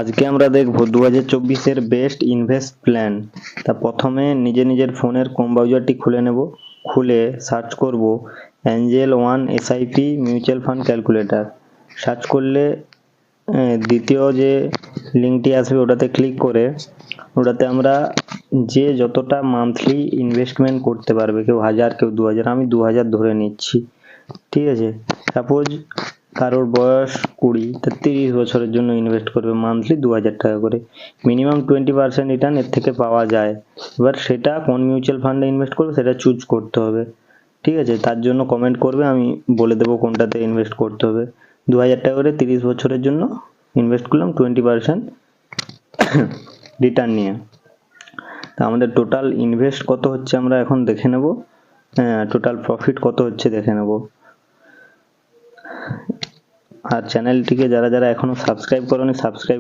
আজকে আমরা দেখব 2024 এর বেস্ট ইনভেস্ট প্ল্যান। তা প্রথমে নিজের ফোনের কম ব্রাউজারটি খুলে নেব, খুলে সার্চ করব Angel one SIP mutual fund calculator. Search করলে দ্বিতীয় যে লিঙ্কটি আসবে ওটাতে ক্লিক করে ওটাতে আমরা যে যতটা মান্থলি ইনভেস্টমেন্ট করতে পারবে, কেউ 1000 কেউ 2000, আমি 2000 ধরে নিচ্ছি, ঠিক আছে। সাপোজ কারোর বয়স 20, তা 30 বছরের জন্য ইনভেস্ট করবে মান্থলি 2000 টাকা করে, মিনিমাম 20% রিটার্ন এর থেকে পাওয়া যায়। এবার সেটা কোন মিউচুয়াল ফান্ডে ইনভেস্ট করবে সেটা চুজ করতে হবে, ঠিক আছে। তার জন্য কমেন্ট করবে, আমি বলে দেবো কোনটাতে ইনভেস্ট করতে হবে। 2000 টাকা করে 30 বছরের জন্য ইনভেস্ট করলাম 20% রিটার্ন নিয়ে। তা আমাদের টোটাল ইনভেস্ট কত হচ্ছে আমরা এখন দেখে নেব, টোটাল প্রফিট কত হচ্ছে দেখে নেব। আর চ্যানেলটিকে যারা এখনো সাবস্ক্রাইব করোনি সাবস্ক্রাইব